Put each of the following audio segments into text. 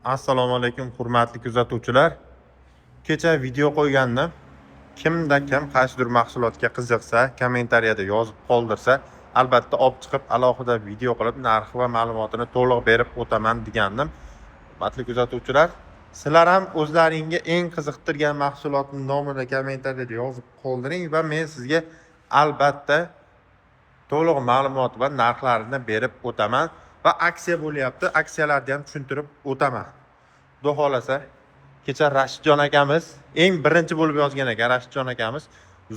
Assalomu alaykum hurmatli kuzatuvchilar. Kecha video qo'ygandim. Kimda kim qaysidir mahsulotga qiziqsa, kommentariyada yozib qoldirsa, albatta olib chiqib alohida video qilib narxi va ma'lumotini to'liq berib o'taman degandim. Hurmatli kuzatuvchilar, sizlar ham o'zlaringizga eng qiziqtirgan mahsulotning nomini kommentariyada yozib qoldiring va men sizga albatta to'liq ma'lumot va narxlarini berib o'taman va aksiya bo'lyapti. Aksiyalarni ham tushuntirib o'taman. Xudo xolasa, kecha Rashidjon akamiz eng birinchi bo'lib yozgan ekan. Rashidjon akamiz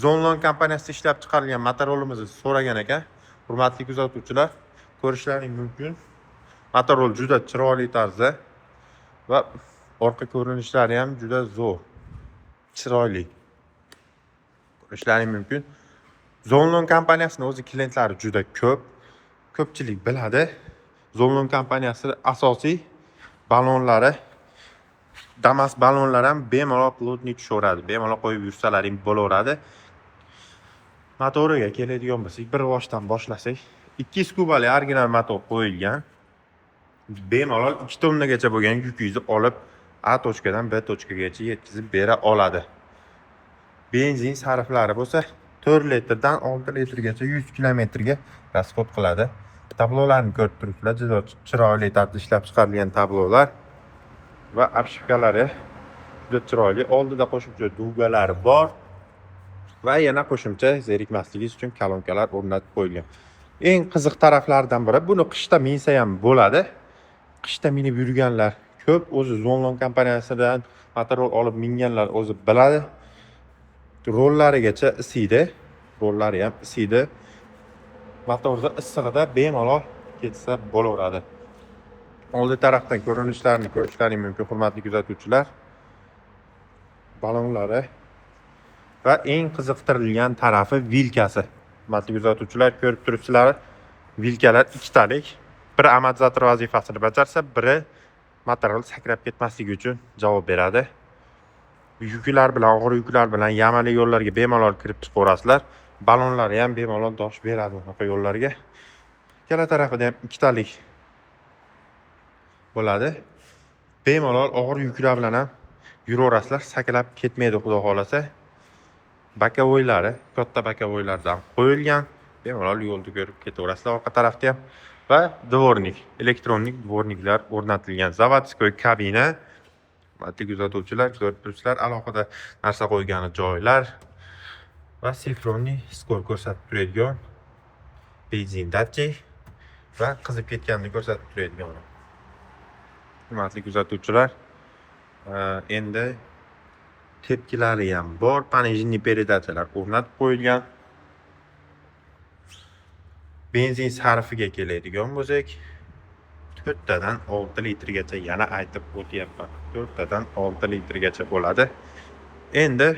Zonlon kompaniyasida ishlab chiqarilgan motorolimizni so'ragan ekan. Hurmatli kuzatuvchilar, ko'rishlaring mumkin. Motorol juda chiroyli tarzda va orqa ko'rinishlari ham juda zo'r, chiroyli. Ko'rishlaring mumkin. Zonlon kompaniyasining o'zi klientlari juda ko'p. Ko'pchilik biladi. Zonlon kompaniyasi asosiy balonlari, Damas balonlar ham bemalol plotnik tushaveradi. Bemalol qo'yib yursalaring bo'laveradi. Motoriga keladigan bo'lsak, bir boshdan boshlasak, 200 kubali original motor qo'yilgan. Bemalol 2 tonnagacha bo'lgan yukingizni olib A tochkadan B tochkagacha yetkazib bera oladi. Benzin sarflari bo'lsa 4 litrdan 6 litrgacha 100 kilometrga rasxod qiladi. Tablolarni ko'rib turibsizlar, juda chiroyli tarzda ishlab chiqarilgan tablolar va obshipkalari juda chiroyli. Oldida qo'shimcha dugalari bor va yana qo'shimcha zerikmasligingiz uchun kolonkalar o'rnatib qo'yilgan. Eng qiziq taraflaridan biri, buni qishda minsa ham bo'ladi. Qishda minib yurganlar ko'p, o'zi Zonlon kompaniyasidan motorol olib minganlar o'zi biladi. Rollarigacha isiydi, rollari ham isiydi. Motorda issig'ida bemalol ketsa bo'laveradi. Oldi tarafdan ko'rinishlarini ko'rishlaring mumkin, hurmatli kuzatuvchilar. Balonlari va eng qiziqtirilgan tarafi vilkasi. Hurmatli kuzatuvchilar, ko'rib turibsizlar, vilkalar ikkitalik. Biri amortizator vazifasini bajarsa, biri motorol sakrab ketmasligi uchun javob beradi. Yuklar bilan, og'ir yuklar bilan yamali yo'llarga bemalol kirib chiqaverasizlar. Balonlari ham bemalol dosh beradi bunaqa yo'llarga. Ikkala tarafida ham ikkitalik bo'ladi. Bemalol og'ir yuklar bilan ham yuraverasizlar, sakrab ketmaydi xudo xolasa. Bakavoylari, katta bakavoylardan qo'yilgan. Bemalol yo'lni ko'rib ketaverasizlar. Orqa tarafda ham va dvornik, elektronik dvorniklar o'rnatilgan. Zavodskoy kabina. Hurmatli kuzatuvchilar, ko'rib turibsizlar, alohida narsa qo'ygani joylar va sifroniy skor ko'rsatib turadigan benzin datchik va qizib ketganini ko'rsatib turadigan. Hurmatli kuzatuvchilar, endi tepkilari ham bor, panejniy peredachalar o'rnatib qo'yilgan. Benzin sarfiga keladigan bo'lsak, 4 tadan 6 litrgacha yana aytib o'tyapman. 4 tadan 6 litrgacha bo'ladi. Endi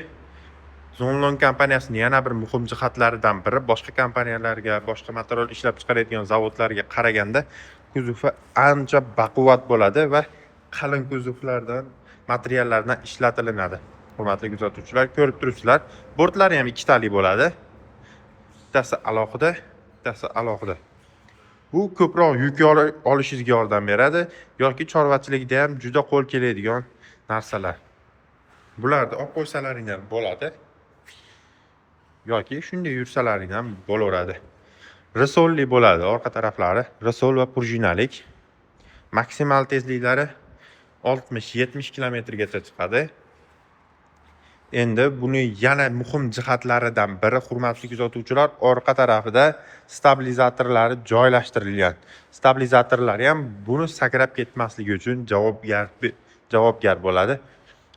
Zonlon kompaniyasining yana bir muhim jihatlaridan biri, boshqa kompaniyalarga, boshqa motorol ishlab chiqaradigan zavodlarga qaraganda kuzovi ancha baquvvat bo'ladi va qalin kuzovlardan, materiallardan ishlatilinadi. Hurmatli kuzatuvchilar, ko'rib turibsizlar, bortlari ham ikkitalik bo'ladi. Bittasi alohida, bittasi alohida. Bu ko'proq yuk olishingizga yordam beradi yoki chorvachilikda ham juda qo'l keladigan narsalar. Bularni olib qo'ysalaring ham bo'ladi yoki shunday yursalaring ham bo'laveradi. Risolli bo'ladi orqa taraflari, risol va prujinalik. Maksimal tezliklari 60-70 kilometrgacha chiqadi. Endi buni yana muhim jihatlaridan biri, hurmatli kuzatuvchilar, orqa tarafida stabilizatorlari joylashtirilgan. Stabilizatorlari ham buni sakrab ketmasligi uchun javobgar bo'ladi.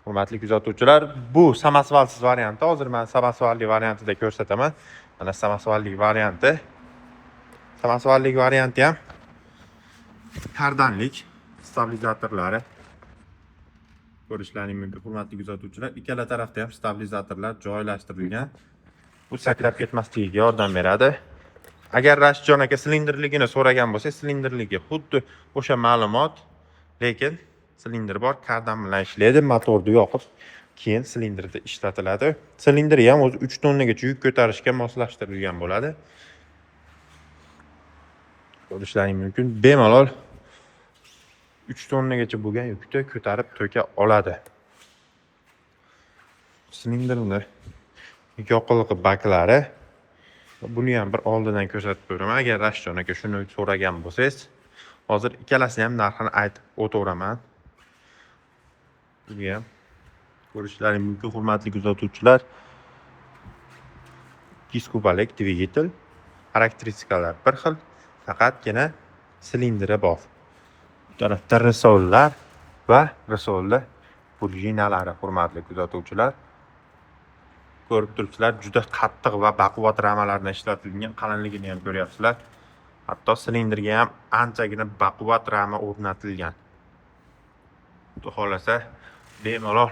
Hurmatli kuzatuvchilar, bu samosvalsiz varianti. Hozir men samosvalli variantida ko'rsataman. Mana samosvalli varianti. Samosvalli varianti ham kardanlik stabilizatorlari ko'rishlaring mumkin, hurmatli kuzatuvchilar. Ikkala tarafda ham stabilizatorlar joylashtirilgan. Bu sakrab ketmasligiga yordam beradi. Agar Rashidjon aka silindrligini so'ragan bo'lsa, silindrligi xuddi o'sha ma'lumot, lekin silindr bor, kardan bilan ishlaydi, motorni yoqib, keyin silindrda ishlatiladi. Silindri ham o'zi 3 tonnagacha yuk ko'tarishga moslashtirilgan bo'ladi. Ko'rishlaring mumkin. Bemalol 3 tonnagacha bo'lgan yukni ko'tarib to'ka oladi. Silindrni yoqilg'i baklari. Buni ham bir oldidan ko'rsatib beraman. Agar Rashidjon aka shuni so'ragan bo'lsangiz, hozir ikkalasini ham narxini aytib o'tiraman. Bunga ham ko'rishlaringiz mumkin, hurmatli kuzatuvchilar. 2 kubalik dvigatel, xarakteristikalar bir xil, faqatgina silindri bor. Bu tarafda risollar va risolli prujinalari, hurmatli kuzatuvchilar. Ko'rib turibsizlar, juda qattiq va baquvvat ramalardan ishlatilgan, qalinligini ham ko'ryapsizlar. Hatto silindrga ham anchagina baquvvat rama o'rnatilgan. Xudo xolasa bemalol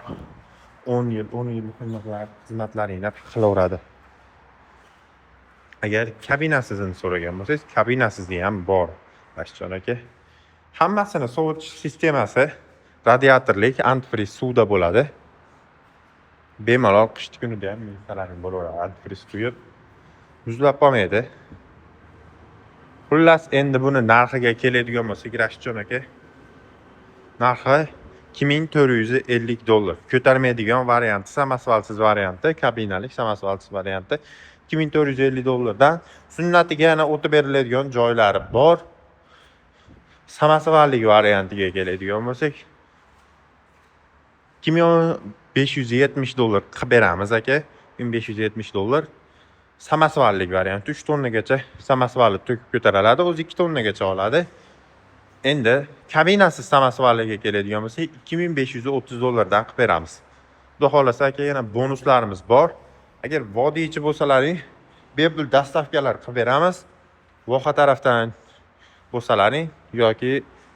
10 yil xizmatlaringni qilaveradi. Agar kabinasini so'ragan bo'lsangiz, kabinasisi ham bor, Rashidjon aka. Hammasini sovutish sistemasi radiatorlik, antifriz suvda bo'ladi. Bemalol qishki kunida ham milsalaring bo'laveradi. Antifriz quyib muzlab qolmaydi. Xullas, endi buni narxiga keladigan bo'lsak, Rashidjon aka, narxi $2450. Ko'tarmaydigan varianti, samasvalsiz varianti, kabinalik samasvalsiz varianti $2450 dan sunnatiga yana o'tib beriladigan joylari bor. Samasvallik variantiga keladigan bo'lsak, $2570 qilib beramiz aka. $1570. Samasvallik varianti 3 tonnagacha samasvalli to'kib ko'tariladi, o'zi 2 tonnagacha oladi. Endi kabinasi samasvalliga keladigan bo'lsak, $2530 dan qilib beramiz. Xudo xolasa aka, yana bonuslarimiz bor. Agar vodiychi bo'lsalaring, bepul dastavkalar qilib beramiz. Voha tarafdan bo'lsalaring yoki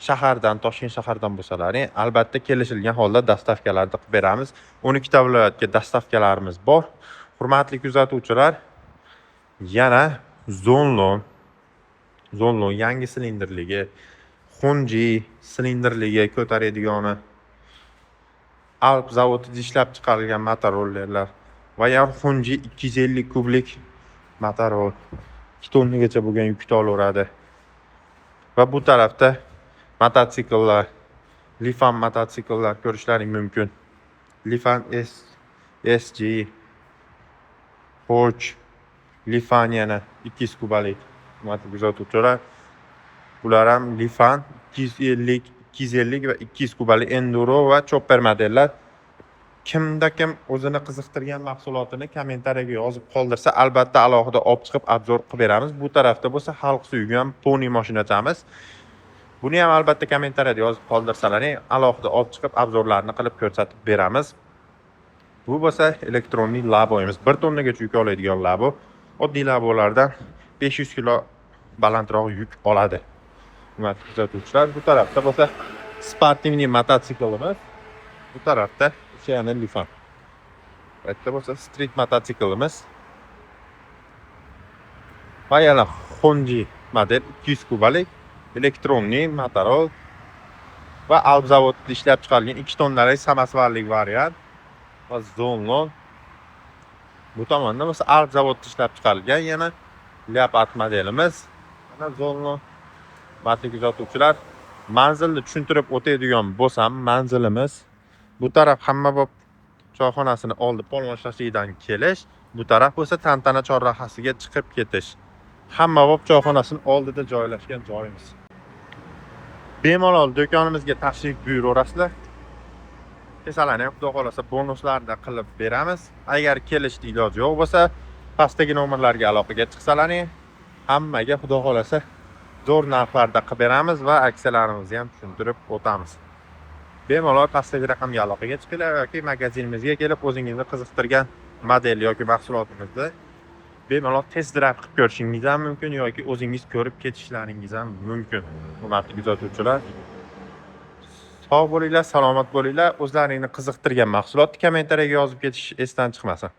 shahardan, Toshkent shahardan bo'lsalaring, albatta kelishilgan holda dastavkalarni qilib beramiz. 12 ta viloyatga dastavkalarimiz bor. Hurmatli kuzatuvchilar, yana Zonlon yangi silindrligi, Xunji silindrligi ko'taradigan Alp zavodida ishlab chiqarilgan motorollerlar va ham Xunji 250 kublik motorol 2 tonnagacha bo'lgan yukni olaveradi. Va bu tarafda mototsikllar, Lifan mototsikllar ko'rishlaring mumkin. Lifan SG, Porsche, Lifan yana 200 kubalik kuzatuvchilar. Bular ham Lifan 250 va 200 kubalik enduro va chopper modellar. Kimda kim o'zini qiziqtirgan mahsulotini kommentariyaga yozib qoldirsa, albatta alohida olib chiqib obzor qilib beramiz. Bu tarafda bo'lsa xalq suygan poni mashinachamiz. Buni ham albatta kommentariyada yozib qoldirsalaring, alohida olib chiqib obzorlarni qilib ko'rsatib beramiz. Bu bo'lsa elektronli laboyimiz. 1 tonnagacha yuk oladigan labo. Oddiy labolardan 500 kilo balandroq yuk oladi. Hurmatli kuzatuvchilar, bu tarafda bo'lsa sportivniy mototsiklimiz. Bu tarafda yana Lifan. Bu yerda bo'lsa street mototsiklimiz. Va yana Xunji model 200 kubalik elektronli motorol va Alp zavodida ishlab chiqarilgan 2 tonnalik samasvallik variant va Zonlon. Bu tomonda bo'lsa Alp zavodida ishlab chiqarilgan yana Leopard modelimiz. Mana Zonlon. Hurmatli kuzatuvchilar, manzilni tushuntirib o'tadigan bo'lsam, manzilimiz bu taraf Hammabop choyxonasini oldi Polvon kelish, bu taraf bo'lsa Tantana chorrahasiga chiqib ketish. Hammabop choyxonasini oldida joylashgan joyimiz. Bemalol do'konimizga tashrif buyuraverasizlar. Kesalarni ham xudo xolasa bonuslarda qilib beramiz. Agar kelishni iloji yo'q bo'lsa, pastdagi nomerlarga aloqaga chiqsalaring, hammaga xudo xolasa zo'r narxlarda qilib beramiz va aksiyalarimizni ham tushuntirib o'tamiz. Bemalol pastdagi raqamga aloqaga chiqinglar yoki magazinimizga kelib o'zingizni qiziqtirgan model yoki mahsulotimizni bemalol test drive qilib ko'rishingiz ham mumkin yoki o'zingiz ko'rib ketishlaringiz ham mumkin. Hurmatli kuzatuvchilar, sog' bo'linglar, salomat bo'linglar. O'zlaringni qiziqtirgan mahsulotni kommentariyaga yozib ketish esdan chiqmasin.